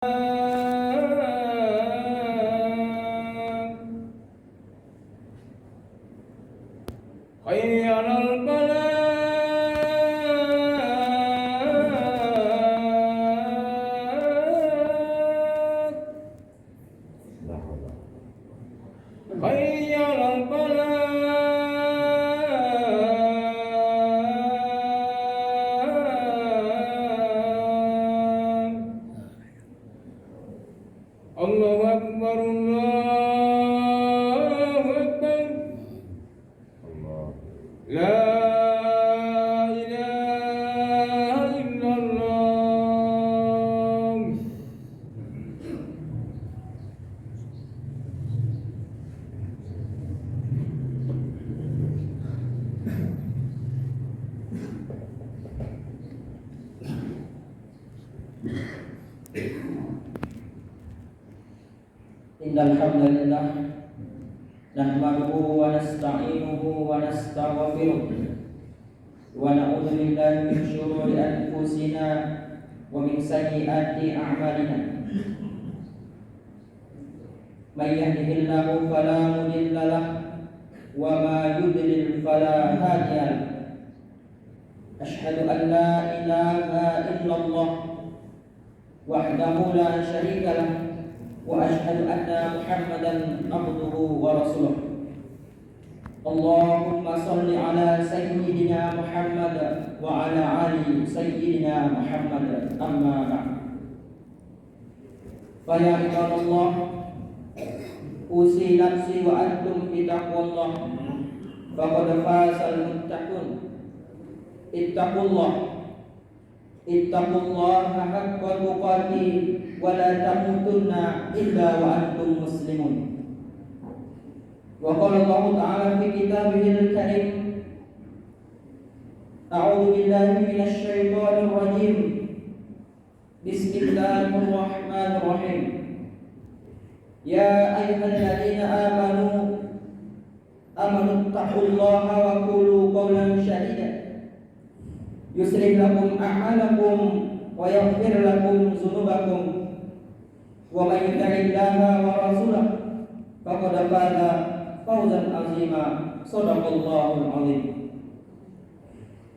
حي على الفلاح. حي على الفلاح. الله أكبر الله أكبر. لا إله إلا الله. Innal hamdalillah nahmaduhu wa nasta'inuhu wa nastaghfiruh wa na'udzu billahi min shururi anfusina wa min sayyiati a'malina. May yahdihillahu fala mudilla lahu wa ma yudlil fala hadiya lahu. Asyhadu an la ilaha illallah wahdahu la syarika lahu wa asyhadu anna Muhammadan abduhu wa rasuluh. Allahumma shalli ala sayyidina Muhammad wa ala ali sayyidina Muhammad, amma ba'd. Fa ya ibadallah, usi nafsi wa antum bi taqwallah, faqad fazal muttaqun. Ittaqullaha haqqa tuqatih wa la tamutunna illa wa antum muslimun. Wa qala Allah ta'ala fi kitabihil karim, a'udzu billahi minasy syaithanir rajim. Bismillahirrahmanirrahim. Ya ayyuhalladzina amanu taqullaha wa qulu qawlan sadida yuslih lakum a'malakum wa yaghfir lakum dzunubakum wa may yuti'illaha wa rasulahu faqad faza fawzan 'azima. Shadaqallahul 'azim.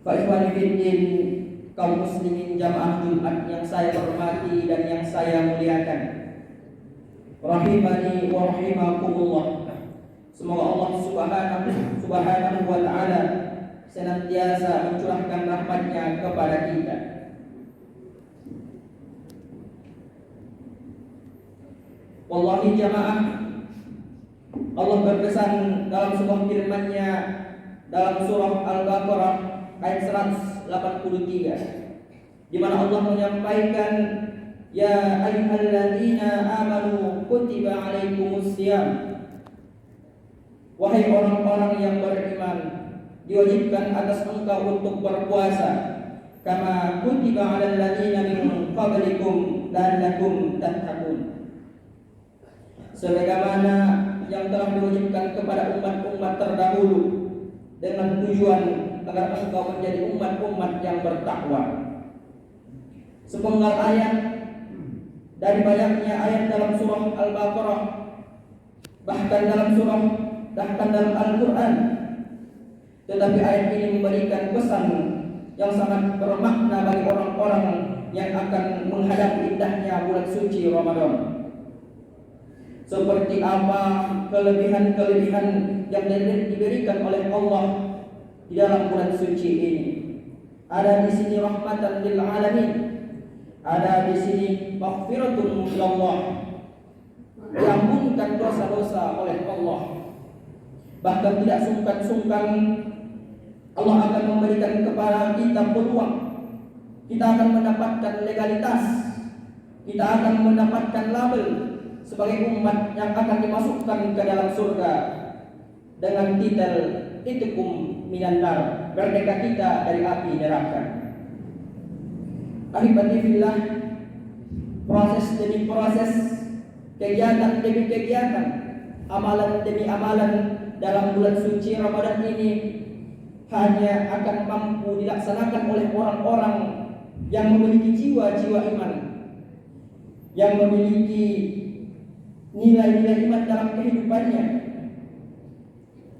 Fa ikhwani fiddin, kaum muslimin jamaah Jumat yang saya hormati dan yang saya muliakan, rahimani wa rahimakumullah. Semoga Allah subhanahu wa ta'ala senantiasa mencurahkan rahmat-Nya kepada kita. Wallahi jamaah, Allah berpesan dalam sebuah firman-Nya dalam surah Al-Baqarah ayat 183, di mana Allah menyampaikan, ya ayyuhalladzina amanu kutiba alaikumus shiyam. Wahai orang-orang yang beriman, diwajibkan atas engkau untuk berpuasa, kama kutiba 'alal ladzina min qablikum la'allakum tattaqun. Sebagaimana yang telah diwajibkan kepada umat-umat terdahulu, dengan tujuan agar engkau menjadi umat-umat yang bertakwa. Sepenggal ayat dari banyaknya ayat dalam surah Al-Baqarah, bahkan dalam Al-Quran, tetapi ayat ini memberikan pesan yang sangat bermakna bagi orang-orang yang akan menghadapi indahnya bulan suci Ramadan. Seperti apa kelebihan-kelebihan yang diberikan oleh Allah di dalam bulan suci ini. Ada di sini rahmatan lil alamin, ada di sini maghfiratun minallah, diampunkan dosa-dosa oleh Allah. Bahkan tidak sungkan-sungkan Allah akan memberikan kepada kita peluang. Kita akan mendapatkan legalitas, kita akan mendapatkan label sebagai umat yang akan dimasukkan ke dalam surga dengan titel itqum minan nar, merdeka kita dari api neraka. Ahibati fillah, proses demi proses, kegiatan demi kegiatan, amalan demi amalan dalam bulan suci Ramadan ini hanya akan mampu dilaksanakan oleh orang-orang yang memiliki jiwa-jiwa iman, yang memiliki nilai-nilai iman dalam kehidupannya.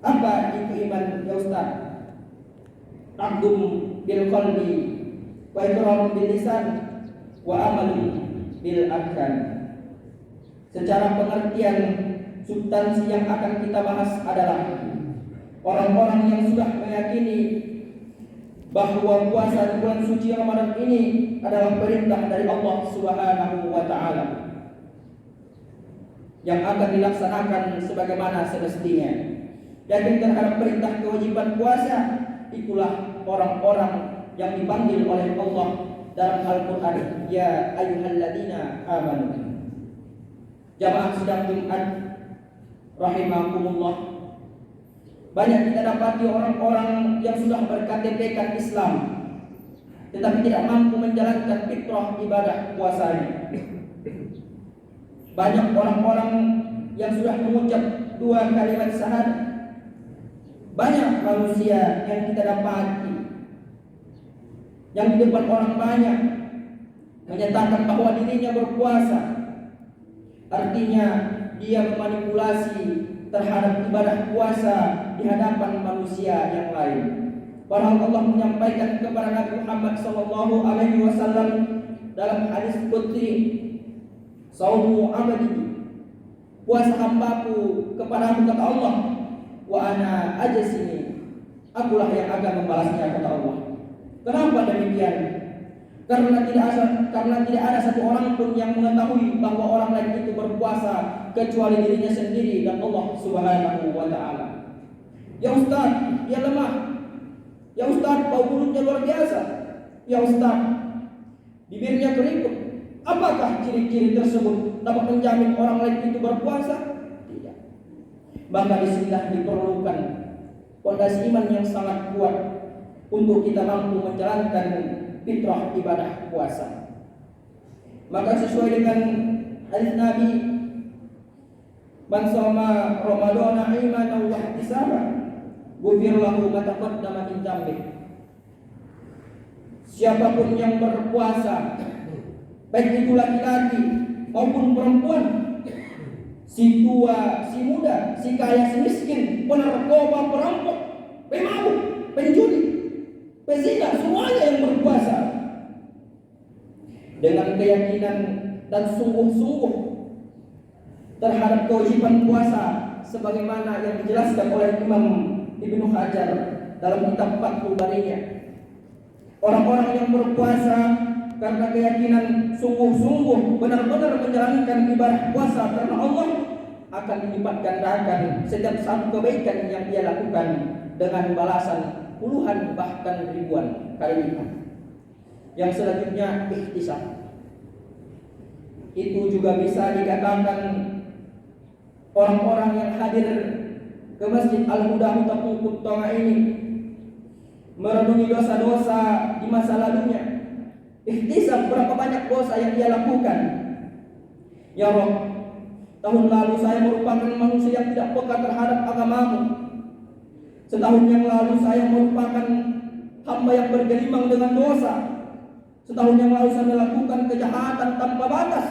Apa itu iman ya Ustaz? Taqdum bil qalbi wa iqrar bil lisan wa amal bil arkan. Secara pengertian substansi yang akan kita bahas adalah orang-orang yang sudah meyakini bahwa puasa di bulan suci Ramadan ini adalah perintah dari Allah Subhanahu wa taala yang akan dilaksanakan sebagaimana semestinya. Dan terhadap perintah kewajiban puasa, itulah orang-orang yang dipanggil oleh Allah dalam Al-Qur'an, ya ayyuhalladzina amanu. Jamaah sidang Jumat rahimakumullah. Banyak kita dapati orang-orang yang sudah berKTP-kan Islam tetapi tidak mampu menjalankan fitrah ibadah puasanya. Banyak orang-orang yang sudah mengucap 2 kalimat syahadat. Banyak manusia yang kita dapati yang di depan orang banyak menyatakan bahwa dirinya berpuasa. Artinya dia memanipulasi terhadap ibadah puasa di hadapan manusia yang lain. Padahal Allah menyampaikan kepada Nabi Muhammad SAW dalam hadis qudsi, "Saumu abadi, puasa hambaku kepadaku," kata Allah, "wa ana ajzini, akulah yang akan membalasnya," kata Allah. Kenapa demikian? Karena tidak ada satu orang pun yang mengetahui bahwa orang lain itu berpuasa kecuali dirinya sendiri dan Allah Subhanahu wa taala. Ya Ustaz, dia lemah. Ya Ustaz, bau mulutnya luar biasa. Ya Ustaz, bibirnya keriput. Apakah ciri-ciri tersebut dapat menjamin orang lain itu berpuasa? Tidak. Maka disinilah diperlukan fondasi iman yang sangat kuat untuk kita mampu menjalankan fitrah ibadah puasa. Maka sesuai dengan hadis Nabi, "Man shoma Ramadhana imanan wa ihtisaban, ghufira lahu ma taqaddama min dzambi." Siapapun yang berpuasa, baik itu laki-laki maupun perempuan, si tua, si muda, si kaya, si miskin, penarkoba, perampok, pemabuk, penjudi, pezina, semuanya yang berpuasa dengan keyakinan dan sungguh-sungguh terhadap kewajiban puasa sebagaimana yang dijelaskan oleh Imam Ibnu Hajar dalam kitab Fathul Barinya. Orang-orang yang berpuasa karena keyakinan sungguh-sungguh benar-benar menjalankan ibadah puasa karena Allah akan dilipat gandakan setiap satu kebaikan yang dia lakukan dengan balasan puluhan bahkan ribuan kali lipat. Yang selanjutnya ihtisab. Itu juga bisa dikatakan orang-orang yang hadir ke Masjid Al-Huda Tepungkut Tonga ini merenungi dosa-dosa di masa lalunya. Ihtisab berapa banyak dosa yang dia lakukan. Ya Rabb, tahun lalu saya merupakan manusia yang tidak peka terhadap agamamu. Setahun yang lalu saya merupakan hamba yang bergelimang dengan dosa. Setahun yang lalu saya melakukan kejahatan tanpa batas.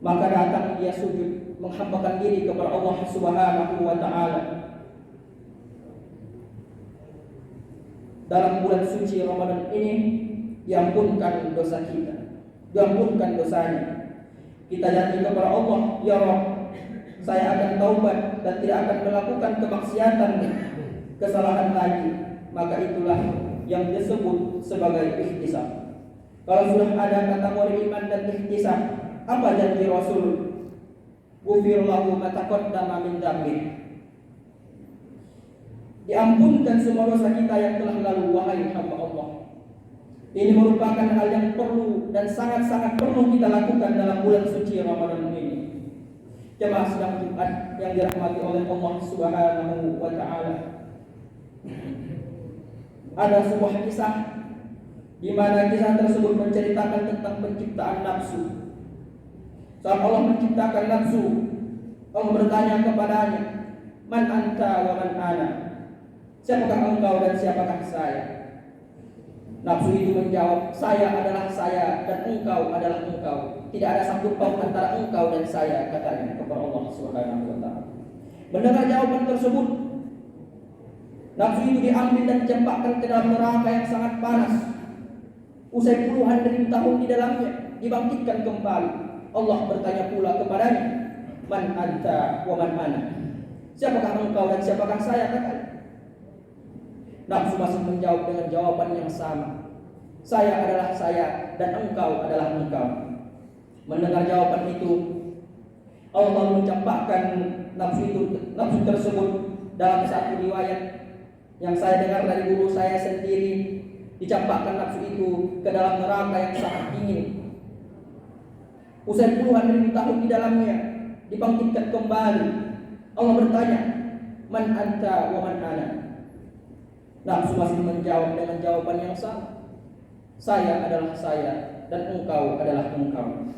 Maka datang dia sujud menghambakan diri kepada Allah Subhanahu wa taala. Dalam bulan suci Ramadan ini diampunkan dosa kita, diampunkan dosanya. Kita janji kepada Allah, ya Rabb, saya akan taubat dan tidak akan melakukan kemaksiatan, kesalahan lagi. Maka itulah yang disebut sebagai ihtisab. Kalau sudah ada kategori iman dan ihtisab, apa janji Rasul? Ghufira lahu ma taqaddama min dzambi. Diampunkan semua dosa kita yang telah lalu, wahai hamba Allah. Ini merupakan hal yang perlu dan sangat-sangat perlu kita lakukan dalam bulan suci Ramadan ini. Jemaah sidang Jumat yang dirahmati oleh Allah Subhanahu wa taala. Ada sebuah kisah di mana kisah tersebut menceritakan tentang penciptaan nafsu. Saat Allah menciptakan nafsu, Allah bertanya kepadanya, "Man anta wa man ana?" Siapakah engkau dan siapakah saya? Nafsu itu menjawab, saya adalah saya dan engkau adalah engkau. Tidak ada sangkut paut antara engkau dan saya, katanya kepada Allah Subhanahu wa taala. Mendengar jawaban tersebut, nafsu itu diambil dan dicampakkan ke dalam neraka yang sangat panas. Usai puluhan ribu tahun di dalamnya, dibangkitkan kembali. Allah bertanya pula kepadanya, man anta wa man ana? Siapakah engkau dan siapakah saya, katanya. Nafsu masih menjawab dengan jawaban yang sama. Saya adalah saya dan engkau adalah engkau. Mendengar jawaban itu, Allah mencampakkan nafsu tersebut dalam satu riwayat yang saya dengar dari guru saya sendiri, dicampakkan nafsu itu ke dalam neraka yang sangat dingin. Usai puluhan ribu tahun di dalamnya, dibangkitkan kembali. Allah bertanya, man anta wa man ana? Nafsu masih menjawab dengan jawaban yang sama. Saya adalah saya dan engkau adalah engkau.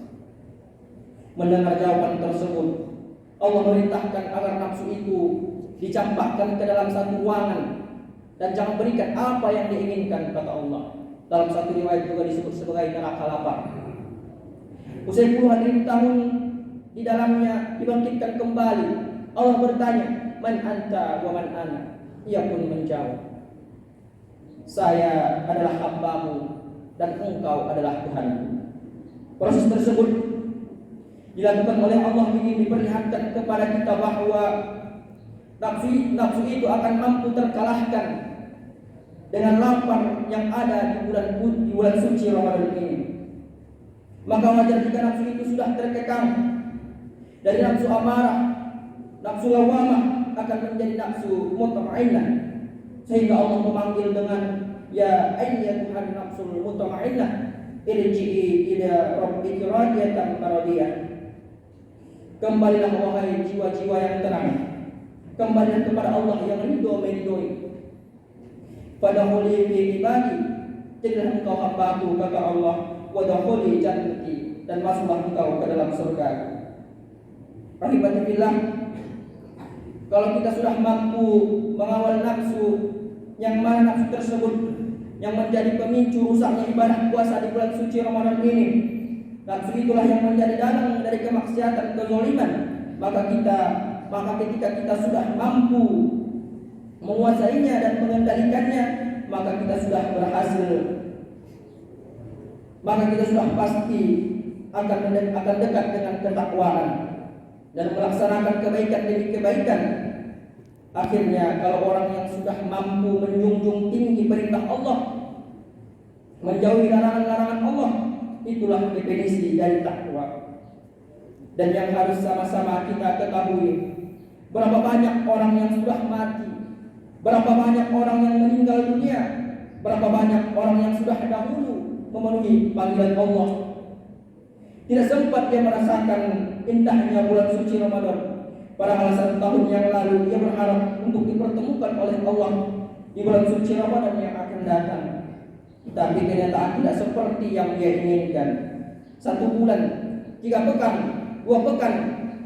Mendengar jawaban tersebut, Allah merintahkan agar nafsu itu dicampakkan ke dalam satu ruangan dan jangan berikan apa yang diinginkan, kata Allah. Dalam satu riwayat juga disebut sebagai neraka lapar. Usai puluhan ribu tahun di dalamnya, dibangkitkan kembali. Allah bertanya, man anta wa man ana? Ia pun menjawab, saya adalah hambamu dan engkau adalah Tuhanku. Proses tersebut dilakukan oleh Allah ingin diperlihatkan kepada kita bahwa nafsu itu akan mampu terkalahkan dengan lapar yang ada di bulan suci Ramadan ini. Maka wajar jika nafsu itu sudah terkekang dari nafsu amarah, nafsu lawamah akan menjadi nafsu mutmainnah. Sehingga Allah memanggil dengan ya ayyatuhan nafsul mutmainnah irji'i ila rabbiki radiyatan maradiyah. Kembalilah wahai jiwa-jiwa yang tenang, kembalilah kepada Allah yang ridho meridhoi. Fadkhuli fi ibadi, jadilah engkau hambaku, kata Allah, wadkhuli jannati, dan masuklah engkau ke dalam surga. Rahimatillah, kalau kita sudah mampu mengawal nafsu, yang mana nafsu tersebut yang menjadi pemicu rusaknya ibadah puasa di bulan suci Ramadan ini, nafsu itulah yang menjadi dalang dari kemaksiatan, kezaliman. Maka ketika kita sudah mampu menguasainya dan mengendalikannya, maka kita sudah berhasil. Maka kita sudah pasti akan dekat dengan ketakwaan dan melaksanakan kebaikan demi kebaikan. Akhirnya kalau orang yang sudah mampu menjunjung tinggi perintah Allah, menjauhi larangan-larangan Allah, itulah definisi dari takwa. Dan yang harus sama-sama kita ketahui, berapa banyak orang yang sudah mati, berapa banyak orang yang meninggal dunia, berapa banyak orang yang sudah dahulu memenuhi panggilan Allah. Tidak sempat dia merasakan indahnya bulan suci Ramadan. Padahal 1 tahun yang lalu dia berharap untuk dipertemukan oleh Allah di bulan suci Ramadan yang akan datang. Tapi kenyataan tidak seperti yang dia inginkan. 1 bulan, 3 pekan, 2 pekan,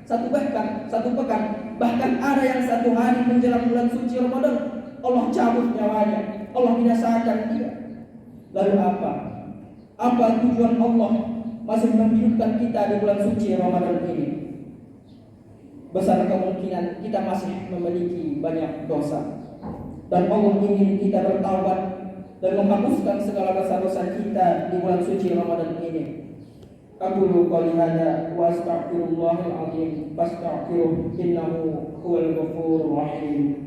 1 pekan, bahkan ada yang 1 hari menjelang bulan suci Ramadan, Allah cabut nyawanya, Allah binasakan dia. Lalu apa? Apa tujuan Allah masih menghidupkan kita di bulan suci Ramadan ini? Besar kemungkinan kita masih memiliki banyak dosa, dan Allah ingin kita bertaubat dan menghapuskan segala dosa-dosa kita di bulan suci Ramadan ini. Aqulu qouli hadza wa astaghfirullahal azim fastaghfiruhu innahu huwal ghafurur rahim.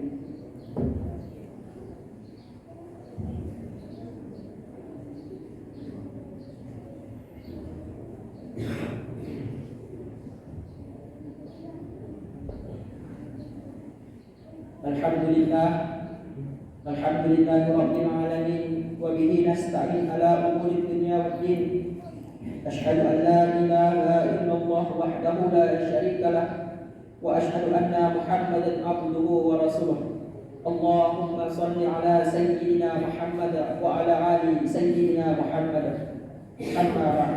Alhamdulillahi rabbil alamin wa bihi nasta'in ala umuri dunya waddin. Asyhadu an la ilaha illallah wahdahu la syarika lah wa asyhadu anna Muhammadan abduhu wa rasuluh. Allahumma shalli ala sayyidina Muhammad wa ala ali sayyidina Muhammad. Amma ba'd.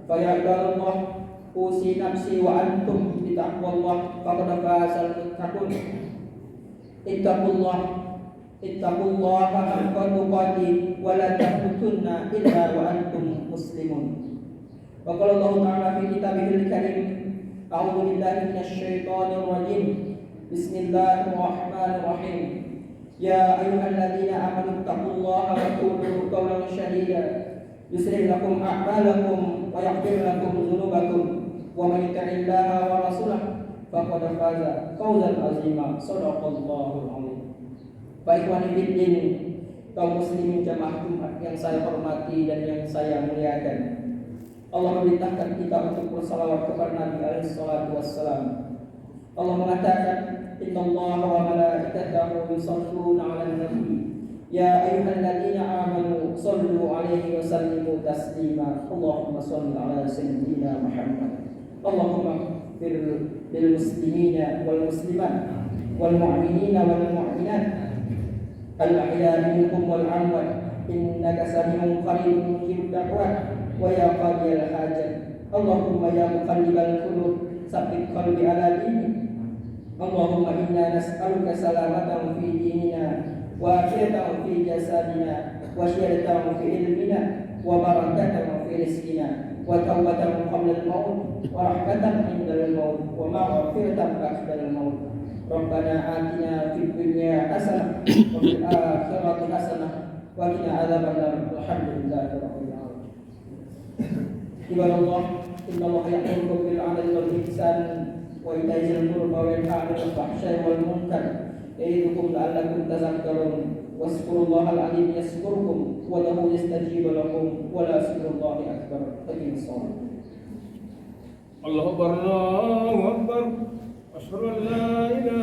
Fa ya ibadallah, usi nafsi wa antum bi taqwallah faqad fazal muttaqun. Ittaqullah ittaqullaha haqqa tuqatih wa la tamutunna illa wa antum muslimun. Wa qala Allah ta'ala fi kitabihil karim, a'udzu billahi minasy syaithanir rajim. Bismillahirrahmanirrahim. Ya ayyuhalladzina amanu taqullaha wa qulu qawlan sadida yuslih lakum a'malakum wa yaghfir lakum dzunubakum wa may yuti'illaha wa rasulahu faqad faza fawzan 'azima. Shadaqallahul 'azim. Baik wanita kaum muslimin jamaah Jumat yang saya hormati dan yang saya muliakan, Allah memerintahkan kita untuk bersalawat kepada Nabi alaihi salatu wassalam. Allah mengatakan, innallaha wa malaikatahu yusholluna 'alan nabi ya ayyuhalladzina amanu shallu 'alaihi wa sallimu taslima. Allahumma shalli 'ala sayyidina Muhammad. Allahumma fir lil muslimina wal muslimat wal mu'minina wal mu'minat al-ahya'i minhum wal amwat innaka sami'un qaribun mujibud da'wat wa ya qadiyal hajat. Allahumma ya muqallibal qulub tsabbit qalbi ala dinik. Allahumma inna nas'aluka salamatan fi dinina wa akhiratan fi jasadina wa syiratan fi ilmina wa barakatan fi rizqina wa tawbatan qabla al-maut wa rahmatan indal maut wa maghfiratan ba'da al-maut. Rabbana atina fid dunya hasanah wa fil akhirati hasanah wa qina adzabannar. Alhamdulillahi rabbil alamin. Ibadallah, innallaha ya'murukum bil 'adli wal ihsan wa ita'i dzil qurba wa yanha 'anil fahsya'i wal munkar ya'idukum la'allakum tadhakkarun. Wazkurullaha al-'azim yazkurkum wa lahu yastajib lakum wa la zikrullahi akbar. Aqimus shalah. Allahu akbar, Allahu akbar. Asyhadu an la ilaha